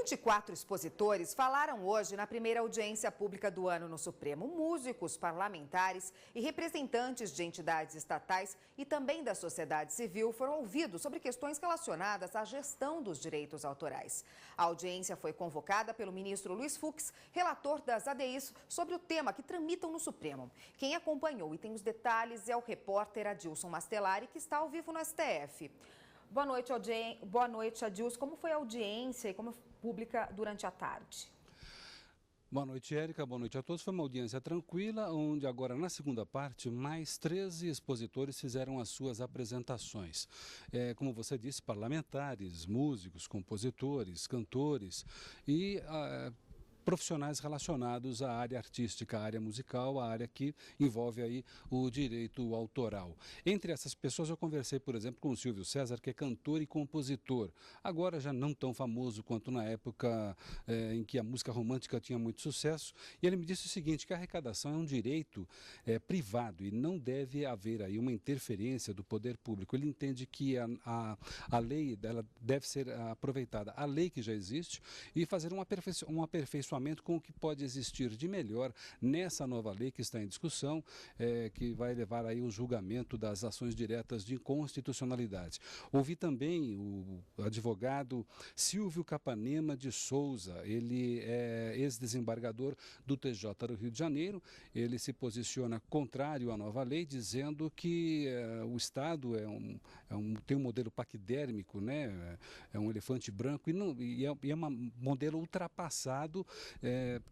24 expositores falaram hoje na primeira audiência pública do ano no Supremo. Músicos, parlamentares e representantes de entidades estatais e também da sociedade civil foram ouvidos sobre questões relacionadas à gestão dos direitos autorais. A audiência foi convocada pelo ministro Luiz Fux, relator das ADIs, sobre o tema que tramitam no Supremo. Quem acompanhou e tem os detalhes é o repórter Adilson Mastelari, que está ao vivo no STF. Boa noite, Adilson. Como foi a audiência e como pública durante a tarde? Boa noite, Érica. Boa noite a todos. Foi uma audiência tranquila, onde agora, na segunda parte, mais 13 expositores fizeram as suas apresentações. Como você disse, parlamentares, músicos, compositores, cantores e profissionais relacionados à área artística, à área musical, à área que envolve aí o direito autoral. Entre essas pessoas eu conversei, por exemplo, com o Silvio César, que é cantor e compositor, agora já não tão famoso quanto na época em que a música romântica tinha muito sucesso, e ele me disse o seguinte, que a arrecadação é um direito privado e não deve haver aí uma interferência do poder público. Ele entende que a lei dela deve ser aproveitada, a lei que já existe, e fazer um aperfeiçoamento com o que pode existir de melhor nessa nova lei que está em discussão, que vai levar aí o julgamento das ações diretas de inconstitucionalidade. Ouvi também o advogado Silvio Capanema de Souza, ele é ex-desembargador do TJ do Rio de Janeiro, ele se posiciona contrário à nova lei, dizendo que o Estado tem um modelo paquidérmico, né? É um elefante branco e é um modelo ultrapassado,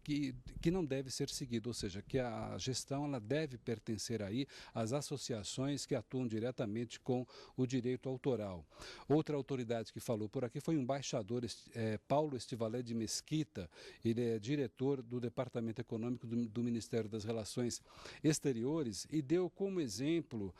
que não deve ser seguido, ou seja, que a gestão ela deve pertencer aí às associações que atuam diretamente com o direito autoral. Outra autoridade que falou por aqui foi o embaixador Paulo Estivalé de Mesquita, ele é diretor do Departamento Econômico do Ministério das Relações Exteriores e deu como exemplo,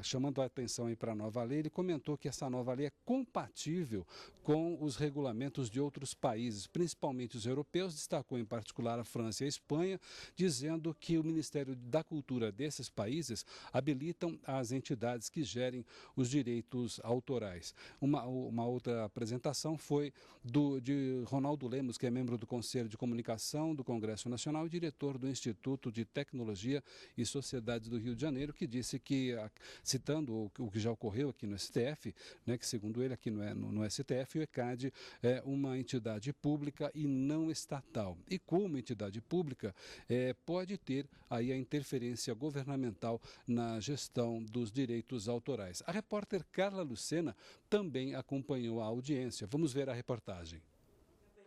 chamando a atenção aí para a nova lei, ele comentou que essa nova lei é compatível com os regulamentos de outros países, principalmente os europeus, destacou em particular a França e a Espanha, dizendo que o Ministério da Cultura desses países habilitam as entidades que gerem os direitos autorais. Uma outra apresentação foi de Ronaldo Lemos, que é membro do Conselho de Comunicação do Congresso Nacional e diretor do Instituto de Tecnologia e Sociedades do Rio de Janeiro, que disse que, citando o que já ocorreu aqui no STF, né, que segundo ele aqui no STF, o ECAD é uma entidade pública e não estatal. E como entidade pública, pode ter aí a interferência governamental na gestão dos direitos autorais. A repórter Carla Lucena também acompanhou a audiência. Vamos ver a reportagem.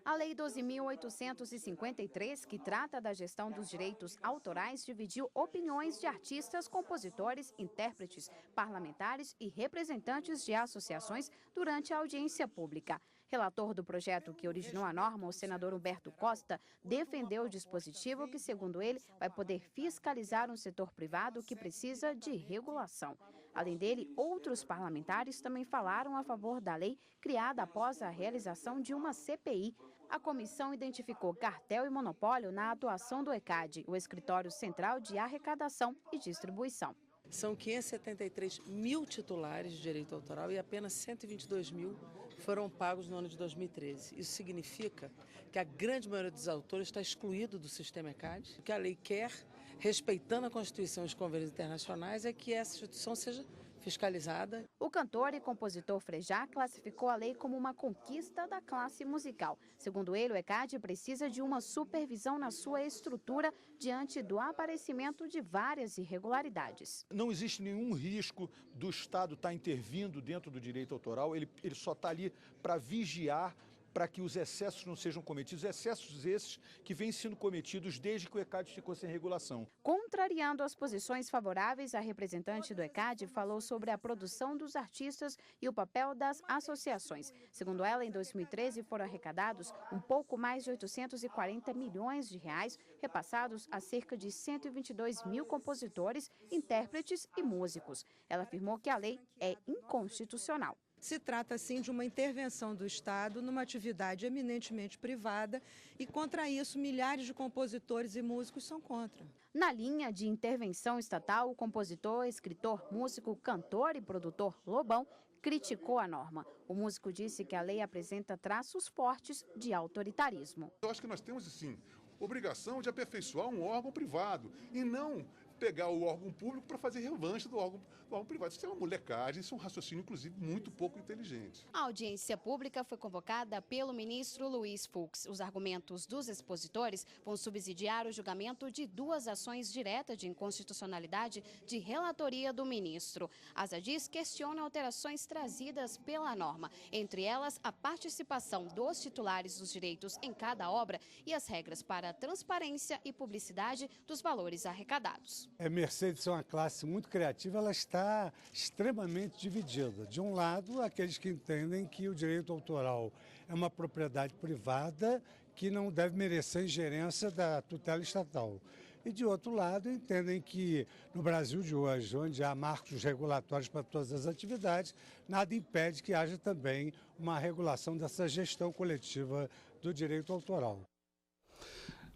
A Lei 12.853, que trata da gestão dos direitos autorais, dividiu opiniões de artistas, compositores, intérpretes, parlamentares e representantes de associações durante a audiência pública. Relator do projeto que originou a norma, o senador Humberto Costa, defendeu o dispositivo que, segundo ele, vai poder fiscalizar um setor privado que precisa de regulação. Além dele, outros parlamentares também falaram a favor da lei criada após a realização de uma CPI. A comissão identificou cartel e monopólio na atuação do ECAD, o Escritório Central de Arrecadação e Distribuição. São 573 mil titulares de direito autoral e apenas 122 mil foram pagos no ano de 2013. Isso significa que a grande maioria dos autores está excluído do sistema ECAD. O que a lei quer, respeitando a Constituição e os convênios internacionais, é que essa instituição seja fiscalizada. O cantor e compositor Frejá classificou a lei como uma conquista da classe musical. Segundo ele, o ECAD precisa de uma supervisão na sua estrutura diante do aparecimento de várias irregularidades. Não existe nenhum risco do Estado estar intervindo dentro do direito autoral, ele só está ali para vigiar, para que os excessos não sejam cometidos, excessos esses que vêm sendo cometidos desde que o ECAD ficou sem regulação. Contrariando as posições favoráveis, a representante do ECAD falou sobre a produção dos artistas e o papel das associações. Segundo ela, em 2013 foram arrecadados um pouco mais de 840 milhões de reais, repassados a cerca de 122 mil compositores, intérpretes e músicos. Ela afirmou que a lei é inconstitucional. Se trata, sim, de uma intervenção do Estado numa atividade eminentemente privada e, contra isso, milhares de compositores e músicos são contra. Na linha de intervenção estatal, o compositor, escritor, músico, cantor e produtor Lobão criticou a norma. O músico disse que a lei apresenta traços fortes de autoritarismo. Eu acho que nós temos, sim, obrigação de aperfeiçoar um órgão privado e não pegar o órgão público para fazer revanche do órgão privado. Isso é uma molecagem, isso é um raciocínio, inclusive, muito pouco inteligente. A audiência pública foi convocada pelo ministro Luiz Fux. Os argumentos dos expositores vão subsidiar o julgamento de 2 ações diretas de inconstitucionalidade de relatoria do ministro. A ASADIS questiona alterações trazidas pela norma, entre elas a participação dos titulares dos direitos em cada obra e as regras para a transparência e publicidade dos valores arrecadados. A Mercedes é uma classe muito criativa, ela está extremamente dividida. De um lado, aqueles que entendem que o direito autoral é uma propriedade privada que não deve merecer ingerência da tutela estatal. E, de outro lado, entendem que no Brasil de hoje, onde há marcos regulatórios para todas as atividades, nada impede que haja também uma regulação dessa gestão coletiva do direito autoral.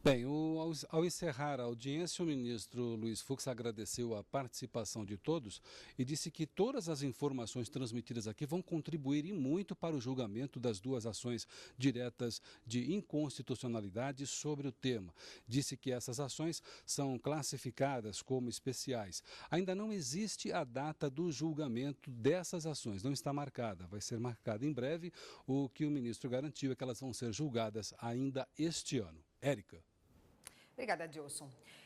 Bem, ao encerrar a audiência, o ministro Luiz Fux agradeceu a participação de todos e disse que todas as informações transmitidas aqui vão contribuir e muito para o julgamento das 2 ações diretas de inconstitucionalidade sobre o tema. Disse que essas ações são classificadas como especiais. Ainda não existe a data do julgamento dessas ações, não está marcada. Vai ser marcada em breve. O que o ministro garantiu é que elas vão ser julgadas ainda este ano. Érica. Obrigada, Dilson.